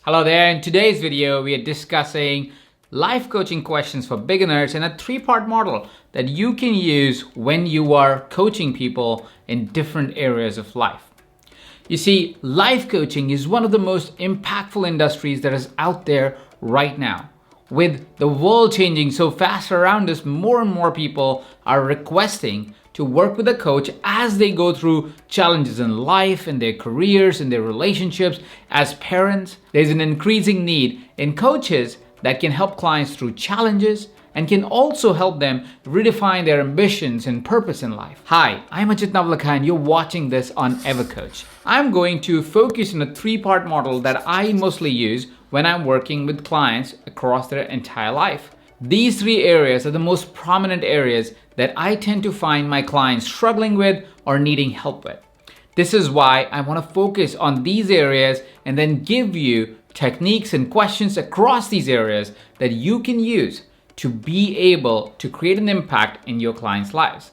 Hello there. In today's video, we are discussing life coaching questions for beginners in a three-part model that you can use when you are coaching people in different areas of life. You see, life coaching is one of the most impactful industries that is out there right now. With the world changing so fast around us, more and more people are requesting to work with a coach as they go through challenges in life, in their careers, in their relationships. As parents, there's an increasing need in coaches that can help clients through challenges and can also help them redefine their ambitions and purpose in life. Hi, I'm Ajit Navlakha and you're watching this on EverCoach. I'm going to focus on a three-part model that I mostly use when I'm working with clients across their entire life. These three areas are the most prominent areas that I tend to find my clients struggling with or needing help with. This is why I want to focus on these areas and then give you techniques and questions across these areas that you can use to be able to create an impact in your clients' lives.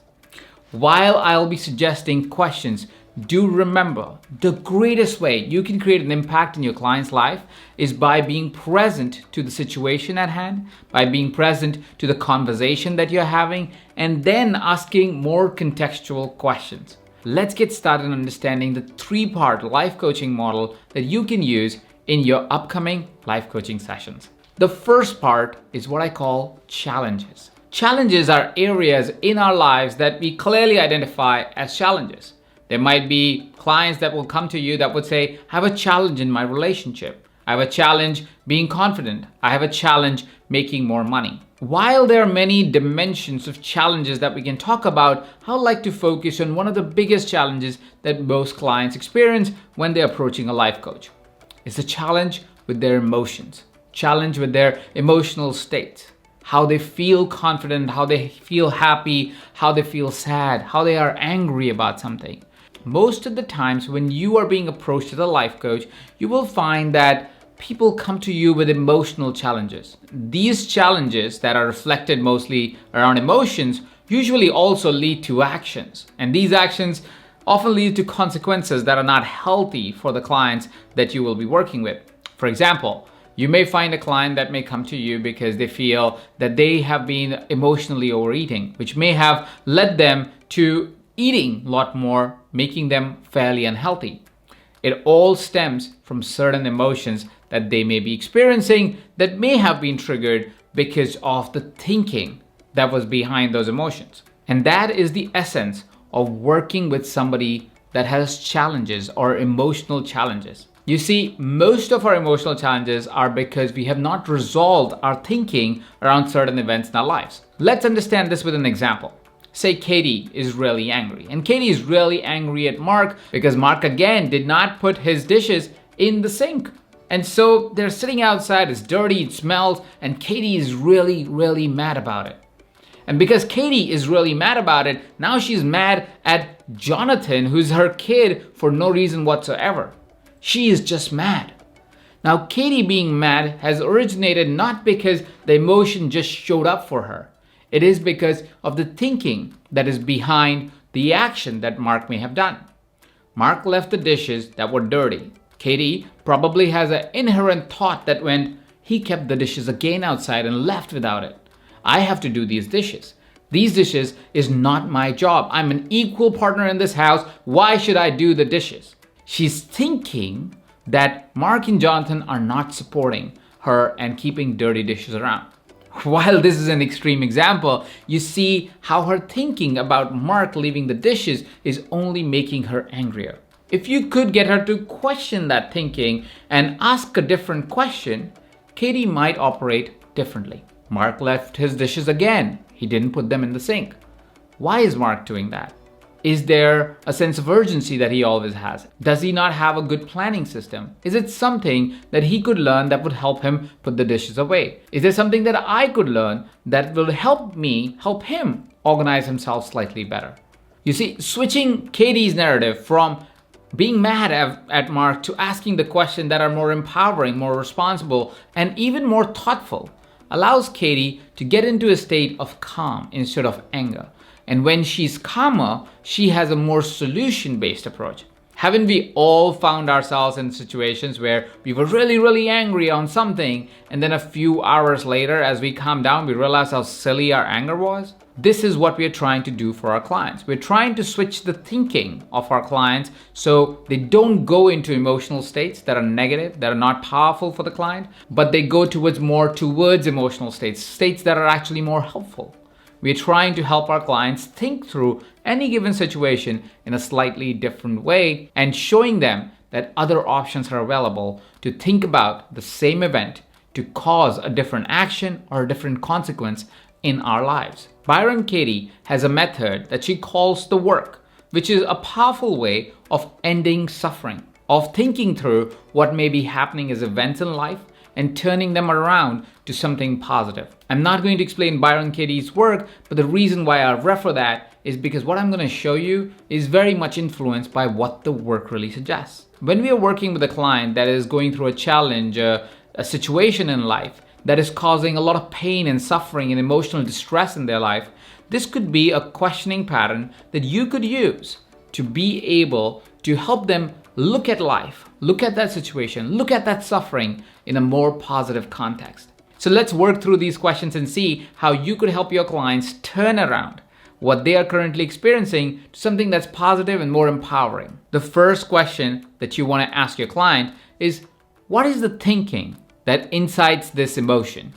While I'll be suggesting questions, do remember the greatest way you can create an impact in your client's life is by being present to the situation at hand, by being present to the conversation that you're having, and then asking more contextual questions. Let's get started understanding the three-part life coaching model that you can use in your upcoming life coaching sessions. The first part is what I call challenges. Challenges are areas in our lives that we clearly identify as challenges. There might be clients that will come to you that would say, I have a challenge in my relationship. I have a challenge being confident. I have a challenge making more money. While there are many dimensions of challenges that we can talk about, I would like to focus on one of the biggest challenges that most clients experience when they're approaching a life coach. It's a challenge with their emotions, challenge with their emotional state, how they feel confident, how they feel happy, how they feel sad, how they are angry about something. Most of the times when you are being approached as a life coach, you will find that people come to you with emotional challenges. These challenges that are reflected mostly around emotions usually also lead to actions. And these actions often lead to consequences that are not healthy for the clients that you will be working with. For example, you may find a client that may come to you because they feel that they have been emotionally overeating, which may have led them to eating a lot more, making them fairly unhealthy. It all stems from certain emotions that they may be experiencing that may have been triggered because of the thinking that was behind those emotions. And that is the essence of working with somebody that has challenges or emotional challenges. You see, most of our emotional challenges are because we have not resolved our thinking around certain events in our lives. Let's understand this with an example. Say Katie is really angry, and Katie is really angry at Mark because Mark again did not put his dishes in the sink. And so they're sitting outside, it's dirty, it smells, and Katie is really mad about it. And because Katie is really mad about it, now she's mad at Jonathan, who's her kid, for no reason whatsoever. She is just mad. Now, Katie being mad has originated not because the emotion just showed up for her. It is because of the thinking that is behind the action that Mark may have done. Mark left the dishes that were dirty. Katie probably has an inherent thought that went, he kept the dishes again outside and left without it. I have to do these dishes. These dishes is not my job. I'm an equal partner in this house. Why should I do the dishes? She's thinking that Mark and Jonathan are not supporting her and keeping dirty dishes around. While this is an extreme example, you see how her thinking about Mark leaving the dishes is only making her angrier. If you could get her to question that thinking and ask a different question, Katie might operate differently. Mark left his dishes again. He didn't put them in the sink. Why is Mark doing that? Is there a sense of urgency that he always has? Does he not have a good planning system? Is it something that he could learn that would help him put the dishes away? Is there something that I could learn that will help him organize himself slightly better? You see, switching Katie's narrative from being mad at Mark to asking the questions that are more empowering, more responsible, and even more thoughtful allows Katie to get into a state of calm instead of anger. And when she's calmer, she has a more solution-based approach. Haven't we all found ourselves in situations where we were really, really angry on something, and then a few hours later, as we calm down, we realize how silly our anger was? This is what we're trying to do for our clients. We're trying to switch the thinking of our clients so they don't go into emotional states that are negative, that are not powerful for the client, but they go towards emotional states that are actually more helpful. We're trying to help our clients think through any given situation in a slightly different way and showing them that other options are available to think about the same event to cause a different action or a different consequence in our lives. Byron Katie has a method that she calls the work, which is a powerful way of ending suffering, of thinking through what may be happening as events in life and turning them around to something positive. I'm not going to explain Byron Katie's work, but the reason why I refer that is because what I'm going to show you is very much influenced by what the work really suggests. When we are working with a client that is going through a challenge, a situation in life that is causing a lot of pain and suffering and emotional distress in their life, this could be a questioning pattern that you could use to be able to help them look at life, look at that situation, look at that suffering in a more positive context. So let's work through these questions and see how you could help your clients turn around what they are currently experiencing to something that's positive and more empowering. The first question that you want to ask your client is, what is the thinking that incites this emotion?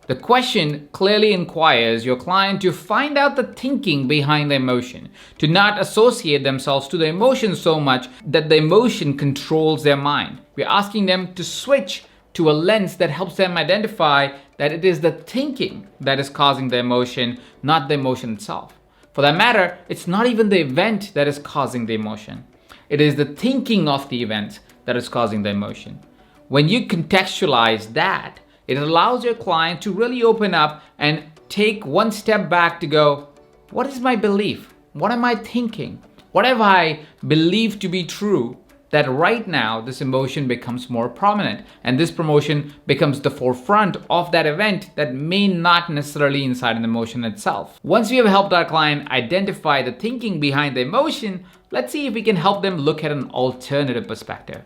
The question clearly inquires your client to find out the thinking behind the emotion, to not associate themselves to the emotion so much that the emotion controls their mind. We're asking them to switch to a lens that helps them identify that it is the thinking that is causing the emotion, not the emotion itself. For that matter, it's not even the event that is causing the emotion. It is the thinking of the event that is causing the emotion. When you contextualize that, it allows your client to really open up and take one step back to go, what is my belief? What am I thinking? What have I believed to be true that right now this emotion becomes more prominent and this promotion becomes the forefront of that event that may not necessarily incite an emotion itself? Once we have helped our client identify the thinking behind the emotion, let's see if we can help them look at an alternative perspective.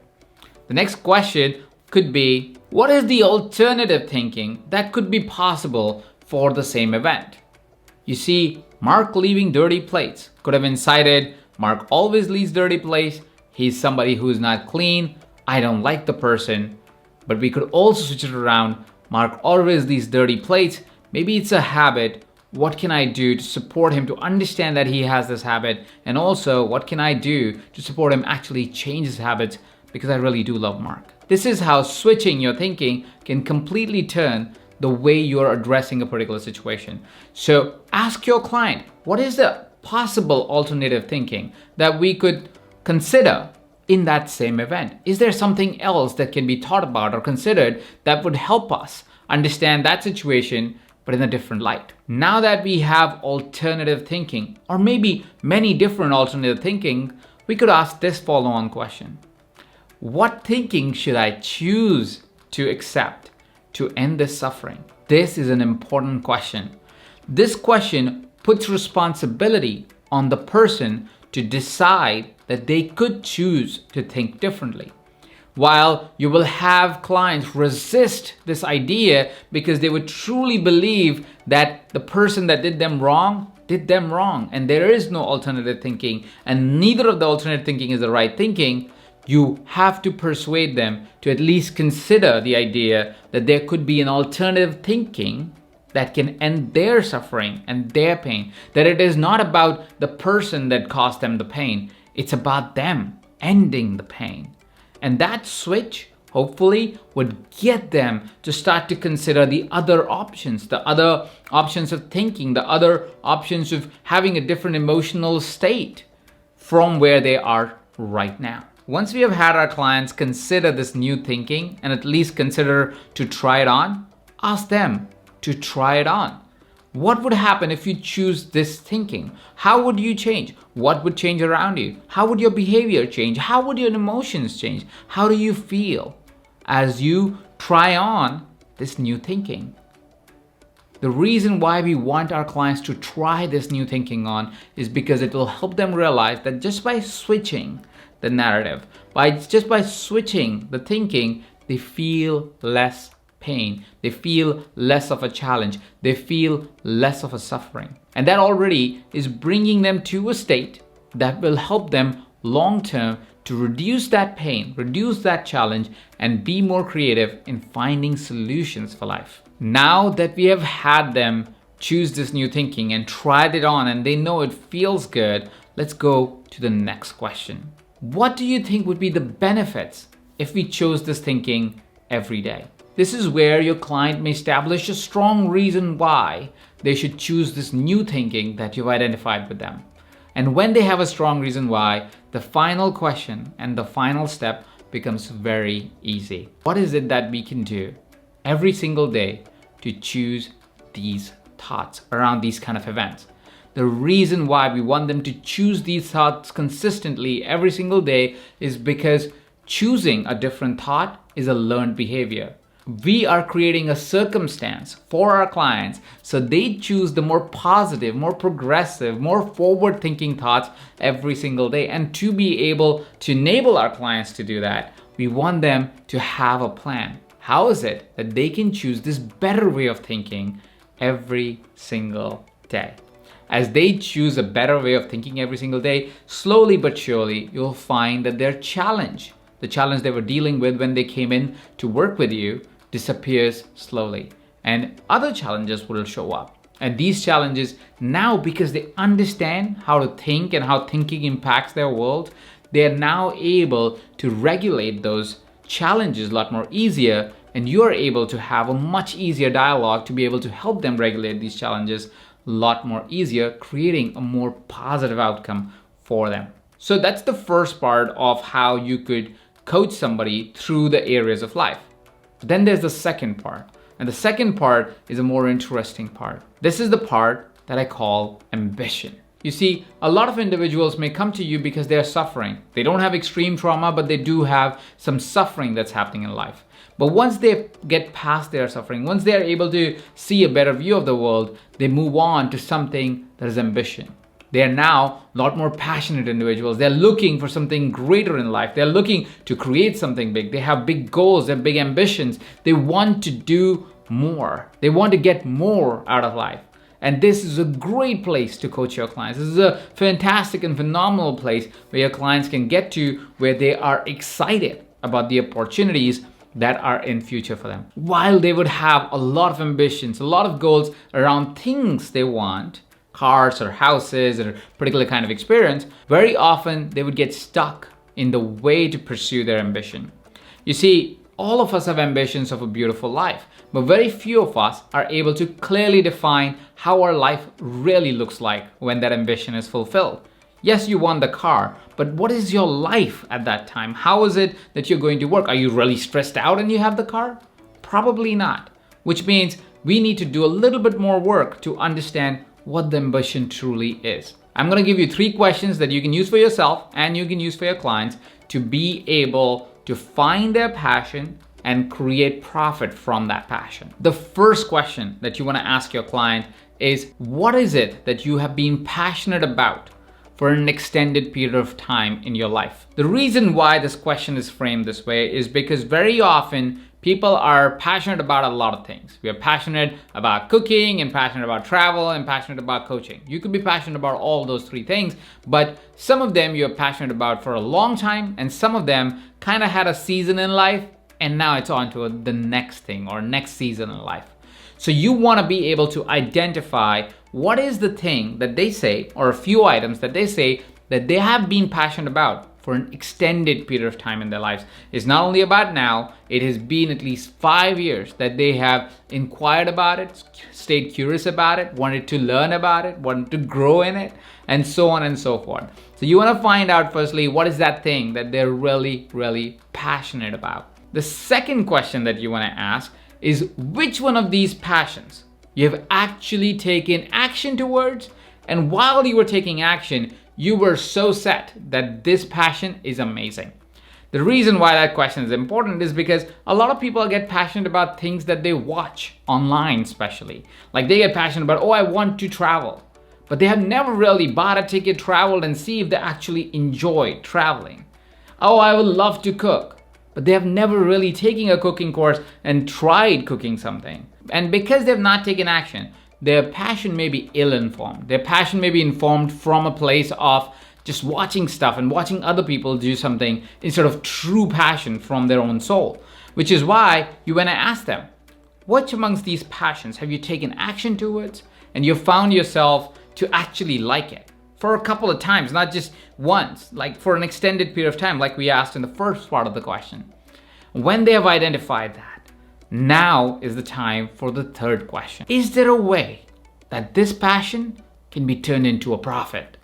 The next question could be, what is the alternative thinking that could be possible for the same event? You see, Mark leaving dirty plates could have incited, Mark always leaves dirty plates, he's somebody who is not clean, I don't like the person. But we could also switch it around, Mark always leaves dirty plates, maybe it's a habit, what can I do to support him to understand that he has this habit? And also, what can I do to support him actually change his habits, because I really do love Mark. This is how switching your thinking can completely turn the way you're addressing a particular situation. So ask your client, what is the possible alternative thinking that we could consider in that same event? Is there something else that can be thought about or considered that would help us understand that situation but in a different light? Now that we have alternative thinking, or maybe many different alternative thinking, we could ask this follow-on question. What thinking should I choose to accept to end this suffering? This is an important question. This question puts responsibility on the person to decide that they could choose to think differently. While you will have clients resist this idea because they would truly believe that the person that did them wrong, and there is no alternative thinking, and neither of the alternative thinking is the right thinking, you have to persuade them to at least consider the idea that there could be an alternative thinking that can end their suffering and their pain. That it is not about the person that caused them the pain, it's about them ending the pain. And that switch, hopefully, would get them to start to consider the other options of thinking, the other options of having a different emotional state from where they are right now. Once we have had our clients consider this new thinking and at least consider to try it on, ask them to try it on. What would happen if you choose this thinking? How would you change? What would change around you? How would your behavior change? How would your emotions change? How do you feel as you try on this new thinking? The reason why we want our clients to try this new thinking on is because it will help them realize that just by switching the narrative. By switching the thinking, they feel less pain. They feel less of a challenge. They feel less of a suffering. And that already is bringing them to a state that will help them long term to reduce that pain, reduce that challenge, and be more creative in finding solutions for life. Now that we have had them choose this new thinking and tried it on and they know it feels good, let's go to the next question. What do you think would be the benefits if we chose this thinking every day? This is where your client may establish a strong reason why they should choose this new thinking that you've identified with them. And when they have a strong reason why, the final question and the final step becomes very easy. What is it that we can do every single day to choose these thoughts around these kind of events? The reason why we want them to choose these thoughts consistently every single day is because choosing a different thought is a learned behavior. We are creating a circumstance for our clients so they choose the more positive, more progressive, more forward-thinking thoughts every single day. And to be able to enable our clients to do that, we want them to have a plan. How is it that they can choose this better way of thinking every single day? As they choose a better way of thinking every single day, slowly but surely, you'll find that the challenge they were dealing with when they came in to work with you, disappears slowly, and other challenges will show up. And these challenges now, because they understand how to think and how thinking impacts their world, they are now able to regulate those challenges a lot more easier, and you are able to have a much easier dialogue to be able to help them regulate these challenges a lot more easier, creating a more positive outcome for them. So that's the first part of how you could coach somebody through the areas of life. Then there's the second part, and the second part is a more interesting part. This is the part that I call ambition. You see, a lot of individuals may come to you because they are suffering. They don't have extreme trauma, but they do have some suffering that's happening in life. But once they get past their suffering, once they are able to see a better view of the world, they move on to something that is ambition. They are now a lot more passionate individuals. They're looking for something greater in life. They're looking to create something big. They have big goals, they have big ambitions. They want to do more. They want to get more out of life. And this is a great place to coach your clients. This is a fantastic and phenomenal place where your clients can get to where they are excited about the opportunities that are in future for them. While they would have a lot of ambitions, a lot of goals around things they want, cars or houses or a particular kind of experience, very often they would get stuck in the way to pursue their ambition. You see, all of us have ambitions of a beautiful life, but very few of us are able to clearly define how our life really looks like when that ambition is fulfilled. Yes, you want the car, but what is your life at that time? How is it that you're going to work? Are you really stressed out and you have the car? Probably not, which means we need to do a little bit more work to understand what the ambition truly is. I'm going to give you 3 questions that you can use for yourself and you can use for your clients to be able to find their passion and create profit from that passion. The first question that you want to ask your client is, what is it that you have been passionate about for an extended period of time in your life? The reason why this question is framed this way is because very often people are passionate about a lot of things. We are passionate about cooking and passionate about travel and passionate about coaching. You could be passionate about all those 3 things, but some of them you're passionate about for a long time, and some of them kind of had a season in life and now it's on to the next thing or next season in life. So you want to be able to identify what is the thing that they say, or a few items that they say that they have been passionate about for an extended period of time in their lives. It's not only about now, it has been at least 5 years that they have inquired about it, stayed curious about it, wanted to learn about it, wanted to grow in it, and so on and so forth. So you want to find out firstly, what is that thing that they're really, really passionate about? The second question that you want to ask is, which one of these passions you have actually taken action towards, and while you were taking action, you were so set that this passion is amazing. The reason why that question is important is because a lot of people get passionate about things that they watch online, especially. Like they get passionate about, oh, I want to travel, but they have never really bought a ticket, traveled, and see if they actually enjoy traveling. oh, I would love to cook, but they have never really taken a cooking course and tried cooking something. And because they've not taken action, their passion may be ill-informed. Their passion may be informed from a place of just watching stuff and watching other people do something instead of true passion from their own soul. Which is why when I ask them, which amongst these passions have you taken action towards and you found yourself to actually like it for a couple of times, not just once, like for an extended period of time, like we asked in the first part of the question. When they have identified that, now is the time for the third question. Is there a way that this passion can be turned into a profit?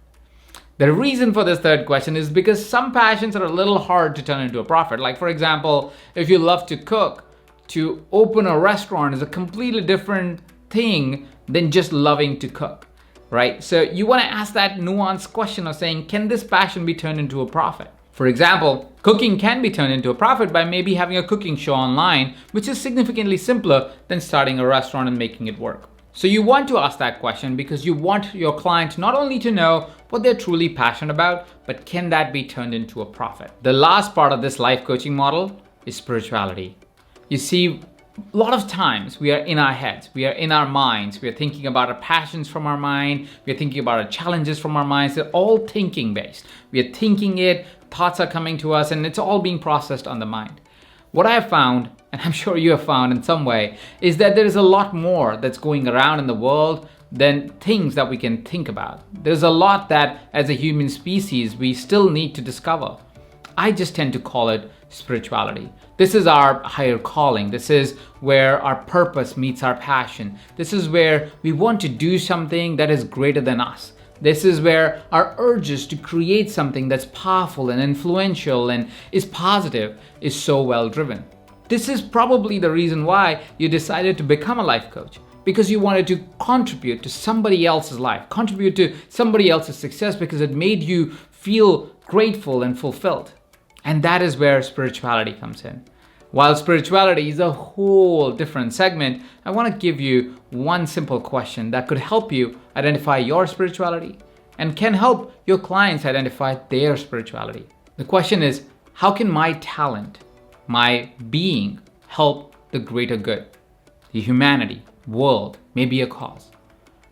The reason for this third question is because some passions are a little hard to turn into a profit. Like for example, if you love to cook, to open a restaurant is a completely different thing than just loving to cook, right? So you want to ask that nuanced question of saying, can this passion be turned into a profit? For example, cooking can be turned into a profit by maybe having a cooking show online, which is significantly simpler than starting a restaurant and making it work. So you want to ask that question because you want your client not only to know what they're truly passionate about, but can that be turned into a profit? The last part of this life coaching model is spirituality. You see, a lot of times we are in our heads, we are in our minds, we are thinking about our passions from our mind, we are thinking about our challenges from our minds. They're all thinking based. We are thinking it, thoughts are coming to us, and it's all being processed on the mind. What I have found, and I'm sure you have found in some way, is that there is a lot more that's going around in the world than things that we can think about. There's a lot that as a human species we still need to discover. I just tend to call it spirituality. This is our higher calling. This is where our purpose meets our passion. This is where we want to do something that is greater than us. This is where our urges to create something that's powerful and influential and is positive is so well driven. This is probably the reason why you decided to become a life coach, because you wanted to contribute to somebody else's life, contribute to somebody else's success because it made you feel grateful and fulfilled. And that is where spirituality comes in. While spirituality is a whole different segment, I want to give you one simple question that could help you identify your spirituality and can help your clients identify their spirituality. The question is, how can my talent, my being, help the greater good, the humanity, world, maybe a cause?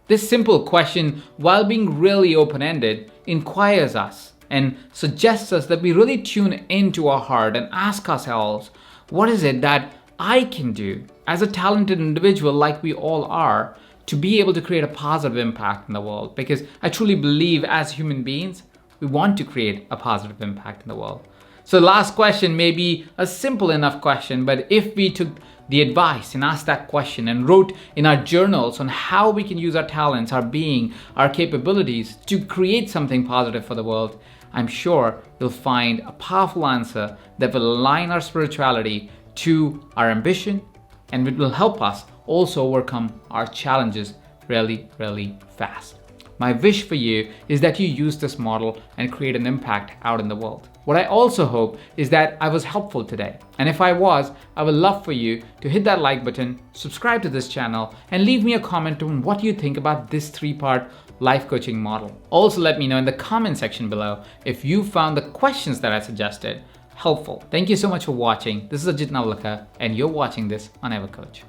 This simple question, while being really open-ended, inquires us and suggests us that we really tune into our heart and ask ourselves, what is it that I can do as a talented individual like we all are to be able to create a positive impact in the world? Because I truly believe as human beings, we want to create a positive impact in the world. So the last question may be a simple enough question, but if we took the advice and asked that question and wrote in our journals on how we can use our talents, our being, our capabilities to create something positive for the world, I'm sure you'll find a powerful answer that will align our spirituality to our ambition, and it will help us also overcome our challenges really, really fast. My wish for you is that you use this model and create an impact out in the world. What I also hope is that I was helpful today. And if I was, I would love for you to hit that like button, subscribe to this channel, and leave me a comment on what you think about this 3-part life coaching model. Also let me know in the comment section below if you found the questions that I suggested helpful. Thank you so much for watching. This is Ajit Navlakha, and you're watching this on EverCoach.